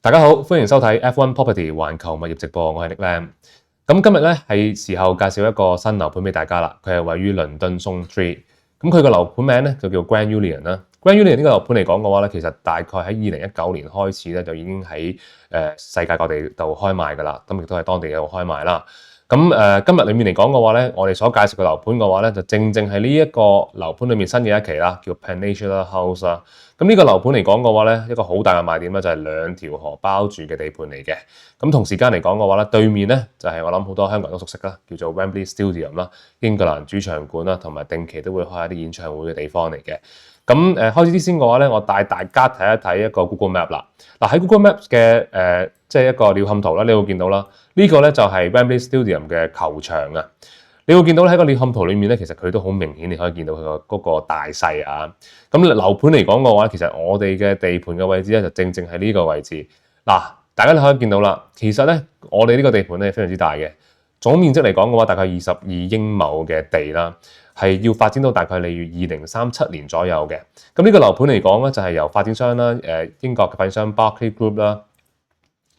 大家好，歡迎收睇 F1 Property 環球物業直播，我係 Nick Lam。咁今日咧係時候介紹一個新樓盤俾大家啦，佢係位於倫敦 Zone 3。咁佢個樓盤名咧就叫 Grand Union 啦。Grand Union 呢個樓盤嚟講嘅話咧，其實大概喺2019年開始咧就已經喺世界各地度開賣噶啦，咁亦都係當地有開賣啦。咁今日裏面嚟講嘅話咧，我哋所介紹嘅樓盤嘅話咧，就正係呢一個樓盤裏面新嘅一期啦，叫 Peninsula House 啦。咁呢個樓盤嚟講嘅話咧，一個好大嘅賣點咧就係兩條河包住嘅地盤嚟嘅。咁同時間嚟講嘅話咧，對面咧就係我諗好多香港人都熟悉啦，叫做 Wembley Stadium 啦，英格蘭主場館啦，同埋定期都會開一啲演唱會嘅地方嚟嘅。咁開始之先嘅話咧，我帶大家睇一睇一個 Google Map 啦。嗱喺 Google Map 嘅即係一個鳥瞰圖啦，你會見到啦，呢個咧就係 Wembley Stadium 嘅球場啊。你會見到喺個鳥瞰圖裏面咧，其實佢都好明顯，你可以見到佢個嗰個大細啊。咁樓盤嚟講嘅話，其實我哋嘅地盤嘅位置咧就正係呢個位置。嗱，大家都可以見到啦，其實咧我哋呢個地盤咧非常之大嘅，總面積嚟講嘅話，大概22英畝嘅地啦，係要發展到大概例如2037年左右嘅。咁呢個樓盤嚟講咧，就係由發展商啦，英國嘅發展商 Berkeley Group 啦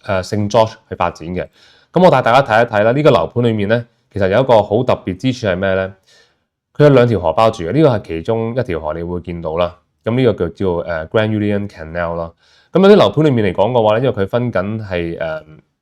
，St. George 去發展嘅。咁我帶大家睇一睇啦，呢個樓盤裏面咧。其實有一個好特別之處係咩咧？佢有兩條河包住嘅，呢個係其中一條河，你會見到啦。咁呢個叫做Grand Union Canal 啦。咁有啲樓盤裏面嚟講嘅話咧，因為佢分緊係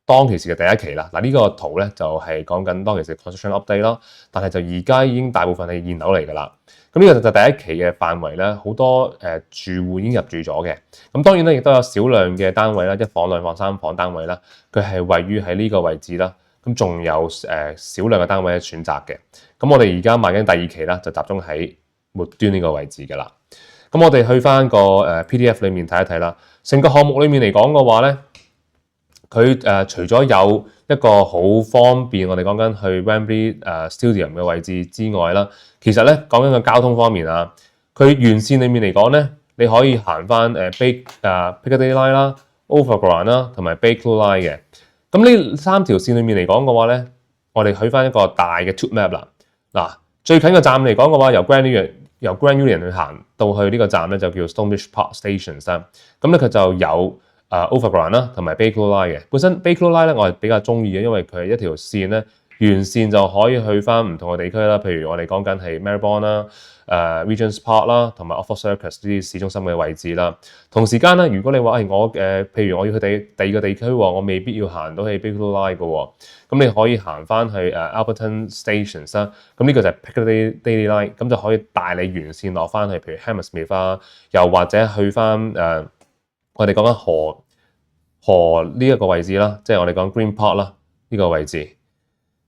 當其時嘅第一期啦。嗱、這、呢個圖咧就係講緊當其時 construction update 啦，但係就而家已經大部分係現樓嚟㗎啦。咁呢個就第一期嘅範圍咧，好多住戶已經入住咗嘅。咁當然咧，亦都有少量嘅單位啦，一房、兩房、三房單位啦，佢係位於喺呢個位置啦。咁仲有少量嘅單位嘅選擇嘅，咁我哋而家賣緊第二期啦，就集中喺末端呢個位置嘅啦。咁我哋去翻個PDF 裏面睇一睇啦。成個項目裏面嚟講嘅話咧，佢除咗有一個好方便我哋講緊去 Wembley Stadium 嘅位置之外啦，其實咧講緊個交通方面啊，佢沿線裏面嚟講咧，你可以行翻Piccadilly Line 啦、Overground 啦同埋 Bakerloo Line 嘅。咁呢三條線裏面嚟講嘅話咧，我哋去翻一個大嘅 tube map 啦。嗱，最近嘅站嚟講嘅話，由 Grand Union 去行到去呢個站咧，就叫 Stonebridge Park Station 啦。咁咧佢就有Overground 啦，同埋 Bakerloo Line 嘅。本身 Bakerloo Line 咧，我係比較中意嘅，因為佢係一條線咧，沿線就可以去翻唔同嘅地區啦。譬如我哋講緊係 Marylebone 啦、Regent's Park 啦，同埋 Oxford Circus 呢啲市中心嘅位置啦。同時間咧，如果你話我譬如我要去第二個地區喎，我未必要行到去 Bakerloo Line 嘅喎，咁你可以行翻去Alberton Stations 啦。咁呢個就係 Piccadilly Line，咁就可以帶你沿線落翻去，譬如 Hammersmith 啊，又或者去翻我哋講緊河呢一個位置啦，即係我哋講 Green Park 啦呢個位置。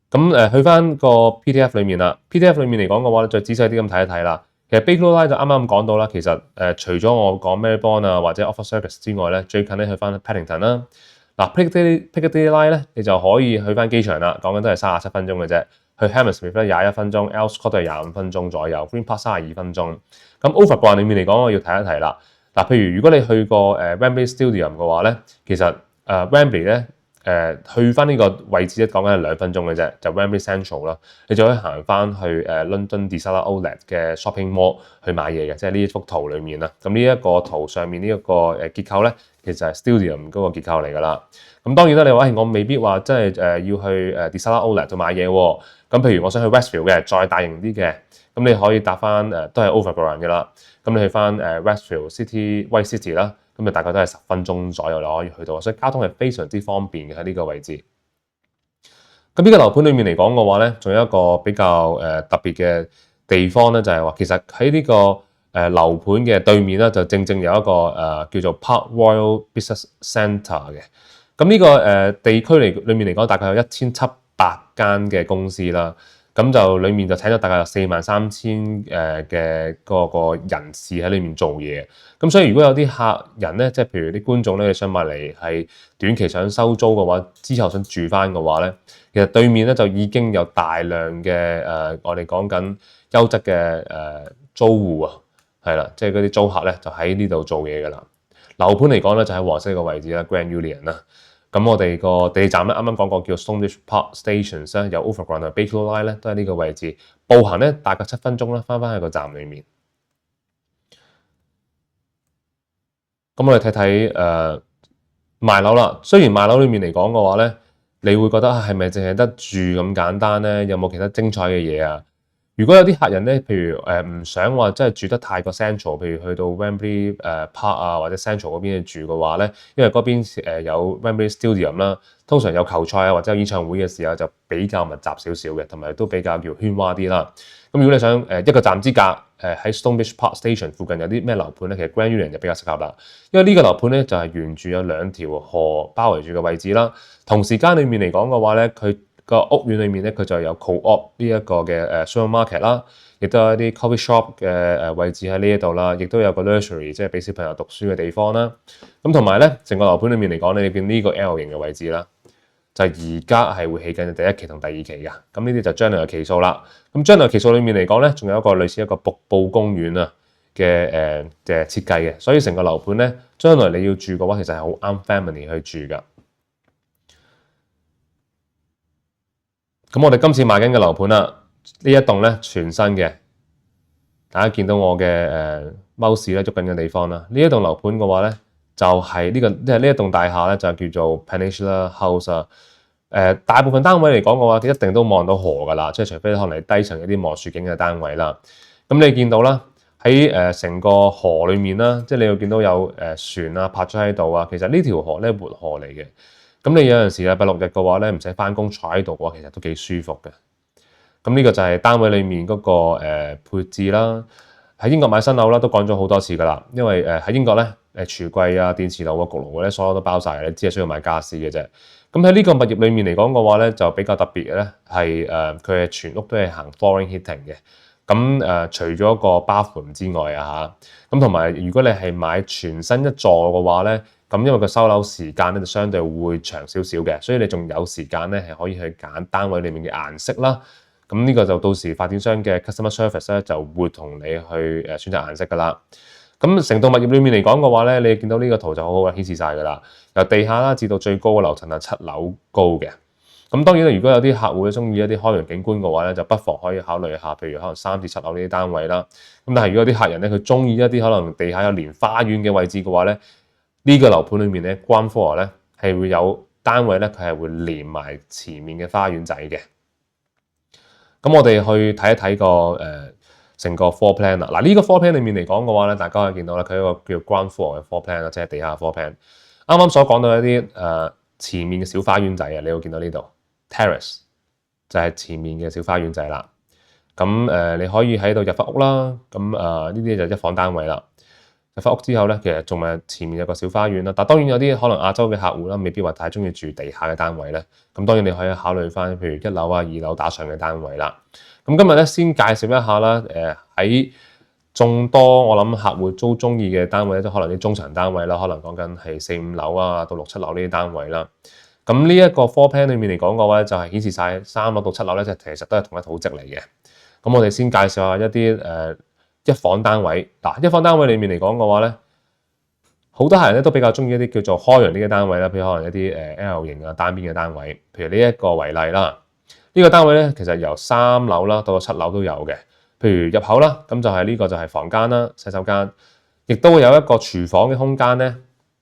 咁去翻個 PDF 裏面啦 ，PDF 裏面嚟講嘅話咧，再仔細啲咁睇一睇啦。其實 Bakerloo Line 就啱啱講到啦，其實除咗我講 Marylebone 啊或者 Oxford Circus 之外咧，最近咧去翻 Paddington 啦。嗱 Piccadilly Line 咧，你就可以去翻機場啦，講緊都係37分鐘嘅啫。去 Hammersmith 咧21分鐘 ，Elscote 都係25分鐘左右 ，Green Park 32分鐘。咁 Overground 裏面嚟講，我要睇一睇啦。嗱，譬如如果你去過Wembley Stadium 嘅話咧，其實Wembley 咧去翻呢個位置咧，講緊係2分鐘嘅啫，就 Wembley Central 啦。你就可以行翻去London Desala Outlet 嘅 shopping mall 去買嘢嘅，即係呢一幅圖裡面啦。咁呢一個圖上面呢一個結構咧，其實係 Stadium 嗰個結構嚟㗎啦。咁當然啦，你話我未必話真係要去Desala Outlet 度買嘢喎。咁譬如我想去 Westfield 嘅，再大型啲嘅，咁你可以搭翻都係 Overground 嘅啦。咁你去翻Westfield White City 啦，咁就大概都係10分鐘左右你可以去到，所以交通係非常之方便嘅喺呢個位置。咁呢個樓盤裏面嚟講嘅話咧，仲有一個比較特別嘅地方咧，就係話其實喺呢個樓盤嘅對面咧，就正有一個叫做 Park Royal Business Centre 嘅。咁呢個地區裏面嚟講，大概有1700間嘅公司啦。咁就裏面就請咗大概有43000嘅個人士喺裏面做嘢。咁所以如果有啲客人咧，即係譬如啲觀眾咧，你想買嚟係短期想收租嘅話，之後想住翻嘅話咧，其實對面咧就已經有大量嘅我哋講緊優質嘅租戶啊，係啦，即係嗰啲租客咧就喺呢度做嘢㗎啦。樓盤嚟講咧就喺黃色個位置啦 ，Grand Union 啦。咁我哋個地鐵站咧，啱啱講過叫 Stonebridge Park Station 咧，有 Overground 同 Bakerloo Line 咧，都喺呢個位置。步行咧大概7分鐘啦，翻去個站裏面。咁我哋睇睇賣樓啦。雖然賣樓裏面嚟講嘅話咧，你會覺得係咪淨係得住咁簡單咧？有冇其他精彩嘅嘢啊？如果有啲客人咧，譬如唔想話真係住得太過 central，譬如去到 Wembley Park 啊或者 central 嗰邊去住嘅話咧，因為嗰邊有 Wembley Stadium 啦，通常有球賽啊或者有演唱會嘅時候就比較密集少少嘅，同埋都比較叫喧嘩啲啦。咁如果你想一個站之隔喺 Stonebridge Park Station 附近有啲咩樓盤咧，其實 Grand Union 就比較適合啦，因為呢個樓盤咧就係沿住有兩條河包圍住嘅位置啦，同時間裏面嚟講嘅話咧，佢個屋苑裏面咧，佢就有 Co-op 呢一個嘅supermarket 啦，亦都有一啲 coffee shop 嘅位置喺呢一度啦，亦都有個 nursery 即係俾小朋友讀書嘅地方啦。咁同埋咧，成個樓盤裏面嚟講，你見呢個 L 型嘅位置啦，就係而家係會起緊第一期同第二期嘅。咁呢啲就將來嘅期數啦。咁將來期數裏面嚟講咧，仲有一個類似一個瀑布公園啊嘅設計嘅，所以成個樓盤咧，將來你要住嘅話，其實係好啱 family 去住㗎。咁我哋今次買緊嘅樓盤啦，呢一棟咧全新嘅，大家見到我嘅mouse咧喐緊嘅地方啦。呢一棟樓盤嘅話咧，就係呢一棟大廈咧就叫做 Peninsula House 啊。大部分單位嚟講嘅話，一定都望到河㗎啦，即係除非可能係低層一啲望雪景嘅單位啦。咁你見到啦，喺成個河裏面啦，即係你會見到有船啊泊咗喺度啊。其實呢條河咧活河嚟嘅。咁你有陣時禮拜六日嘅話咧，唔使返工坐喺度嘅話，其實都幾舒服嘅。咁呢個就係單位裡面嗰個配置啦。喺英國買新樓啦，都講咗好多次㗎啦。因為喺英國咧櫥櫃啊、電磁爐啊、焗爐咧，所有都包晒，你只係需要買傢俬嘅啫。咁喺呢個物業裡面嚟講嘅話咧，就比較特別嘅咧係佢係全屋都係行 flooring heating 嘅。咁除咗個 bathroom 之外啊嚇，咁同埋如果你係買全新一座嘅話咧，咁因為個收樓時間咧就相對會長少少嘅，所以你仲有時間咧係可以去揀單位裡面嘅顏色啦。咁呢個就到時發展商嘅 customer service 咧就會同你去選擇顏色噶啦。咁成棟物業裡面嚟講嘅話咧，你見到呢個圖就好好顯示晒噶啦，由地下啦至到最高嘅樓層係7樓高嘅。咁當然啦，如果有啲客戶中意一啲開揚景觀嘅話咧，就不妨可以考慮下，譬如可能3至7樓呢啲單位啦。咁但係如果有啲客人咧，佢中意一啲可能地下有連花園嘅位置嘅話咧，呢個樓盤裏面咧，ground floor咧係會有單位咧，佢係會連埋前面嘅花園仔嘅。咁我哋去睇一睇個成個 floor plan 啦。嗱，呢個 floor plan 裏面嚟講嘅話咧，大家可以見到咧，佢有一個叫 ground floor 嘅 floor plan 啦，即係地下 floor plan。啱啱所講到一啲前面嘅小花園仔啊，你會見到呢度 terrace 就係前面嘅小花園仔啦。咁你可以喺度入翻屋啦。咁呢啲就一房單位啦。入翻屋之後咧，其實仲係前面有個小花園啦。但當然有啲可能亞洲嘅客戶啦，未必話太中意住地下嘅單位咧。咁當然你可以考慮翻，譬如1樓啊、2樓打上嘅單位啦。咁今日咧先介紹一下啦。喺眾多我諗客戶都中意嘅單位咧，都可能啲中層單位啦，可能講緊係4、5樓啊到6、7樓呢啲單位啦。咁呢一個 floor plan 裏面嚟講嘅話咧，就係顯示晒3樓到7樓咧，就其實都係同一土質嚟嘅。咁我哋先介紹下一啲一房單位。嗱，一房單位裏面嚟講嘅話咧，好多客人咧都比較中意一啲叫做開揚啲嘅單位啦，譬如可能一啲L 型啊單邊嘅單位，譬如呢一個為例啦。呢個單位咧其實由3樓啦到7樓都有嘅。譬如入口啦，咁就係呢個就係房間啦、洗手間，亦都會有一個廚房嘅空間咧。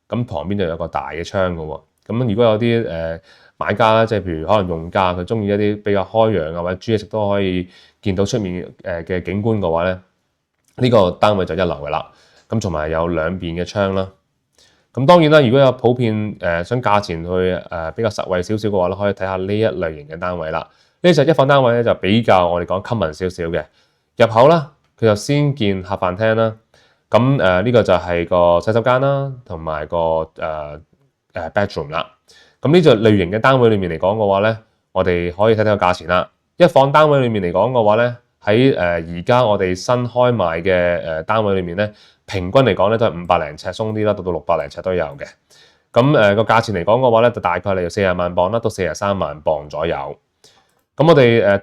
咁旁邊就有個大嘅窗嘅喎。咁如果有啲買家啦，即係譬如可能用家佢中意一啲比較開揚啊或者煮嘢食都可以見到出面嘅景觀嘅話咧。呢個單位就1樓嘅啦，咁同埋有兩邊嘅窗啦。咁當然啦，如果有普遍想價錢去比較實惠少少嘅話咧，可以睇下呢一類型嘅單位啦。呢隻一房單位咧就比較我哋講 common 少少嘅。入口啦，佢就先見客飯廳啦。咁呢個就係個洗手間啦，同埋個bedroom 啦。咁呢隻類型嘅單位裏面嚟講嘅話咧，我哋可以睇睇個價錢啦。一房單位裏面嚟講嘅話咧，喺而家我哋新開賣嘅單位裏面咧，平均嚟講咧都係500零尺鬆啲啦，到600零尺都有嘅。咁個價錢嚟講嘅話咧，就大概嚟到40萬磅啦，到43萬磅左右。咁我哋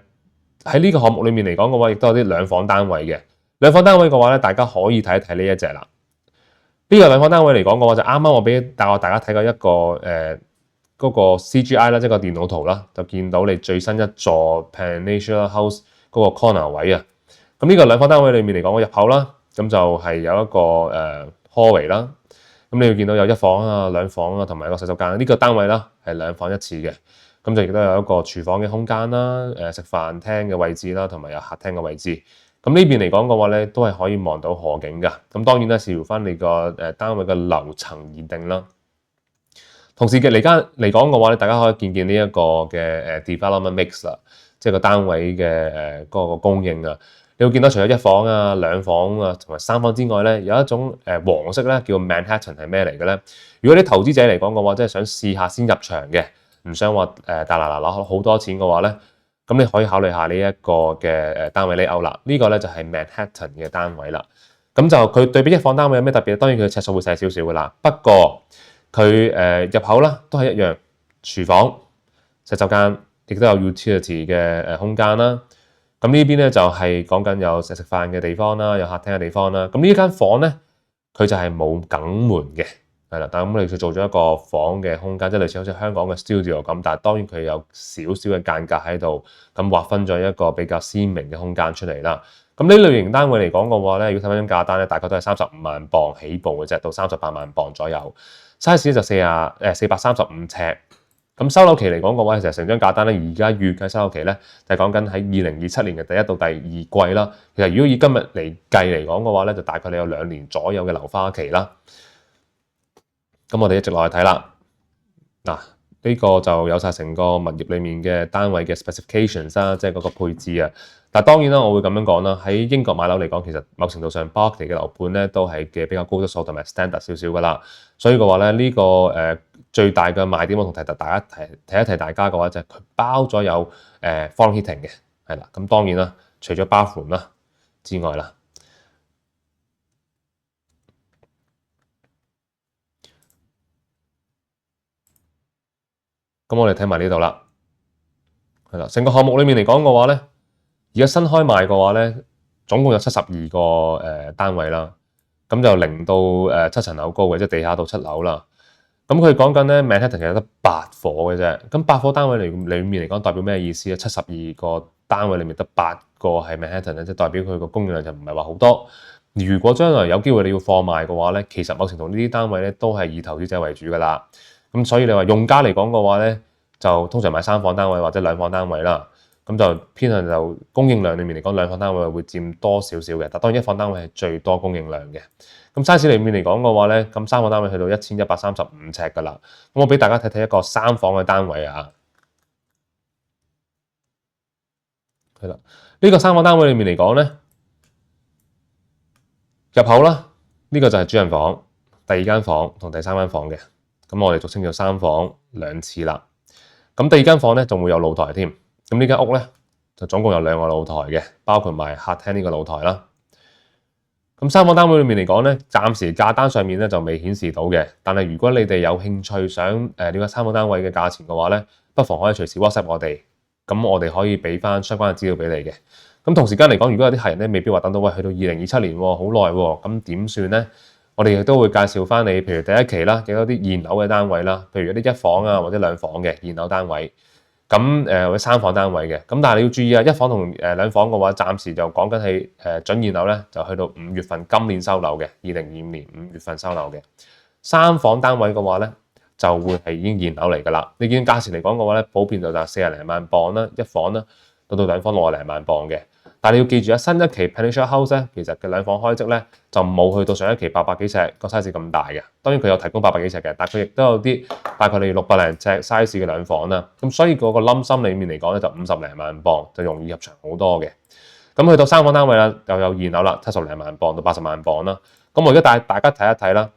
喺呢個項目裏面嚟講嘅話，亦都有啲兩房單位嘅。兩房單位嘅話咧，大家可以睇一睇呢一隻啦。呢個兩房單位嚟講嘅話，就啱啱我帶大家睇過一個嗰個 CGI 啦，即係個電腦圖啦，就見到你最新一座 Peninsula House 嗰個 corner 位啊。咁呢個兩房單位裏面嚟講嘅入口啦，咁就係有一個hallway 啦。咁你會見到有一房啊、兩房啊同埋一個洗手間。呢個單位啦係兩房一廁嘅，咁就亦都有一個廚房嘅空間啦、食飯廳嘅位置啦，同埋有客廳嘅位置。咁呢邊嚟講嘅話咧，都係可以望到河景㗎。咁當然啦，視乎翻你個單位嘅樓層而定啦。同時嘅嚟講嘅話咧，大家可以見呢一個嘅development mix 啦，即係個單位嘅嗰個供應啊。你會見到除咗一房啊、兩房啊同埋三房之外咧，有一種黃色咧叫 Manhattan 係咩嚟嘅咧？如果啲投資者嚟講嘅話，即係想試下先入場嘅，唔想話大拿攞好多錢嘅話咧，咁你可以考慮下呢一個嘅單位 layout啦。呢個咧就係 Manhattan 嘅單位啦。咁就佢對比一房單位有咩特別？當然佢嘅尺數會細少少噶啦，不過佢入口啦都係一樣，廚房、洗手間，亦都有 utility 嘅空間啦。咁呢邊咧就係講緊有食飯嘅地方啦，有客廳嘅地方啦。咁呢間房咧，佢就係冇梗門嘅，係啦。但係咁你佢做咗一個房嘅空間，即係類似好似香港嘅 studio 咁，但係當然佢有少少嘅間隔喺度，咁劃分咗一個比較鮮明嘅空間出嚟啦。咁呢類型單位嚟講嘅話咧，如果睇翻張價單咧，大概都係35萬磅起步嘅啫，到38萬磅左右。size 就435尺。咁收樓期嚟講嘅話，其實成張價單咧，而家預計收樓期咧就係講緊喺2027年嘅第一到第二季啦。其實如果以今日嚟計嚟講嘅話咧，就大概你有2年左右嘅樓花期啦。咁我哋一直落去睇啦。嗱，呢個就有晒成個物業裡面嘅單位嘅 specifications 啦，即係嗰個配置啊。但當然啦，我會咁樣講啦。喺英國買樓嚟講，其實某程度上 Berkeley 嘅樓盤咧都係嘅比較高質素同埋 standard 少少噶啦。所以嘅話咧，呢個最大嘅賣點我同提一提大家嘅話就係佢包咗有falling heating 嘅，係啦。咁當然啦，除咗 bathroom 啦之外啦，咁我哋睇埋呢度啦，係啦。成個項目裏面嚟講嘅話咧，而家新開賣嘅話咧，總共有72個單位啦。咁就0到7層樓高嘅，即係地下到7樓啦。咁佢講緊咧 Manhattan 其實得8伙嘅啫。咁8伙單位裡面嚟講，代表咩意思咧？72個單位裡面得8個係 Manhattan 咧，即係代表佢個供應量就唔係話好多。如果將來有機會你要貨賣嘅話咧，其實某程度呢啲單位咧都係以投資者為主噶啦。咁所以你話用家嚟講嘅話咧，就通常買3房單位或者2房單位啦。咁就偏向就供應量裡面嚟講，2房單位會佔多少少嘅，但當然1房單位係最多供應量嘅。咁 size 裡面嚟講嘅話咧，咁3房單位去到1135尺噶啦。咁我俾大家睇睇一個3房嘅單位啊，係啦，呢個3房單位裡面嚟講咧，入口啦，呢個就係主人房、第2間房同第3間房嘅。咁我哋俗稱叫3房2廁啦。咁第2間房咧仲會有露台添。咁呢間屋咧就總共有2個露台嘅，包括埋客廳呢個露台啦。咁3房單位裏面嚟講咧，暫時價單上面咧就未顯示到嘅。但係如果你哋有興趣想了解3房單位嘅價錢嘅話咧，不妨可以隨時 WhatsApp 我哋，咁我哋可以俾翻相關嘅資料俾你嘅。咁同時間嚟講，如果有啲客人咧未必話等到去到2027年喎，好耐喎，咁點算咧？我哋亦都會介紹翻你，譬如第一期啦，亦都有啲現樓嘅單位啦，譬如有啲1房啊或者2房嘅現樓單位。咁或者3房單位嘅，咁但係你要注意啊，1房同2房嘅話，暫時就講緊係準現樓咧，就去到5月份今年收樓嘅，2025年5月份收樓嘅。3房單位嘅話咧，就會係已經現樓嚟㗎啦。你見價錢嚟講嘅話咧，普遍就40零萬磅啦，1房啦，到2房60零萬磅嘅。但係你要記住啊，新一期 Peninsula House 咧，其實嘅2房開則咧就冇去到上一期800幾尺個 size 咁大嘅。當然佢有提供800幾尺嘅，但係佢亦都有啲大概你600零尺 size 嘅2房啦。咁所以嗰個冧心裡面嚟講咧，就50零萬磅就容易入場好多嘅。咁去到3房單位啦，又有現樓啦，70零萬磅到80萬磅啦。咁我而家帶大家睇一睇啦，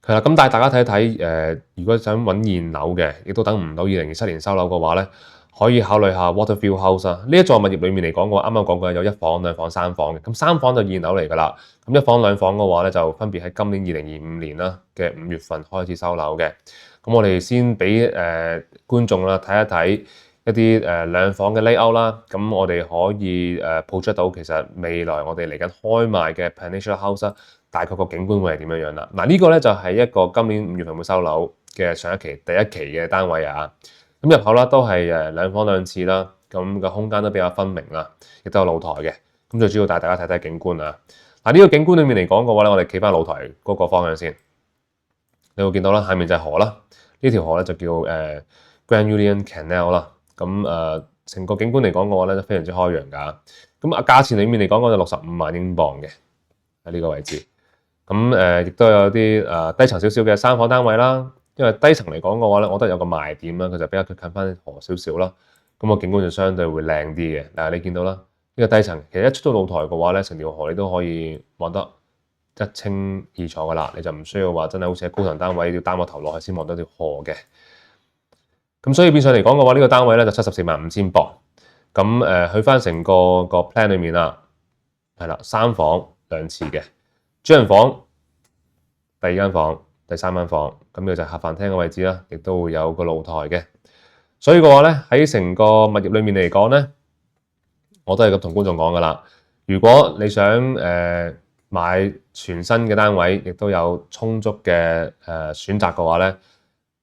係啦。咁帶大家睇一睇如果想揾現樓嘅，亦都等唔到2027年收樓嘅話咧，可以考慮下 Waterview House 啊！呢一座物業裏面嚟講嘅話，啱啱講過有1房、2房、3房嘅。咁3房就現樓嚟㗎啦。咁1房、2房嘅話咧，就分別喺今年2025年啦嘅5月份開始收樓嘅。咁我哋先俾觀眾啦睇一睇一啲2房嘅 layout 啦。咁我哋可以捕捉到其實未來我哋嚟緊開賣嘅 Peninsula House 大概個景觀會係點樣樣啦。嗱，呢個咧就係一個今年5月份會收樓嘅上一期第一期嘅單位啊。咁入口啦都係2房2廁啦，咁個空間都比較分明啦，亦都有露台嘅。咁最主要帶大家睇睇景觀啊。呢個景觀裏面嚟講嘅話咧，我哋企翻露台嗰個方向先，你會見到啦，下面就係河啦。呢條河咧就叫Grand Union Canal 啦。咁成個景觀嚟講嘅話咧，都非常之開揚㗎。咁價錢裏面嚟講，我就65萬英鎊嘅喺呢個位置。咁亦都有啲低層少少嘅3房單位啦。因為低層嚟講嘅話咧，我覺得有個賣點啦，佢就比較近翻河少少啦。咁個景觀就相對會靚啲嘅。但係你見到啦，呢個低層其實一出到露台嘅話咧，成條河你都可以望得一清二楚㗎啦。你就唔需要話真係好似喺高層單位要擔個頭落去先望到條河嘅。咁所以變相嚟講嘅話，呢個單位咧就74萬5千鎊。咁去翻成個 plan 裏面啦，係啦，3房2廁嘅主人房，第2間房。第3間房，咁就係客飯廳嘅位置啦，亦都會有個露台嘅。所以嘅話咧，喺成個物業裏面嚟講咧，我都係咁同觀眾講噶啦。如果你想買全新嘅單位，亦都有充足嘅選擇嘅話咧，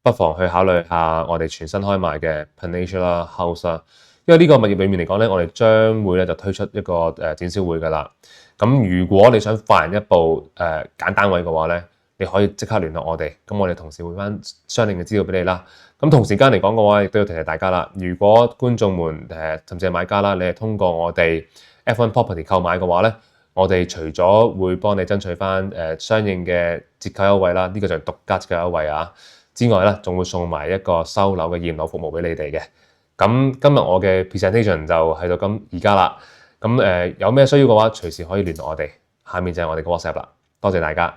不妨去考慮下我哋全新開賣嘅 Peninsula House 啦。因為呢個物業裏面嚟講咧，我哋將會咧就推出一個展銷會噶啦。咁如果你想快人一步揀單位嘅話咧，你可以即刻聯絡我哋，咁我哋同時會翻相應嘅資料俾你啦。咁同時間嚟講嘅話，亦都要提提大家啦。如果觀眾們甚至係買家啦，你係通過我哋 F1 Property 購買嘅話咧，我哋除咗會幫你爭取翻相應嘅折扣優惠啦，呢個就係獨家折扣優惠啊。之外咧，仲會送埋一個收樓嘅驗樓服務俾你哋嘅。咁今日我嘅 presentation 就喺到而家啦。咁有咩需要嘅話，隨時可以聯絡我哋。下面就係我哋嘅 WhatsApp 啦。多謝大家。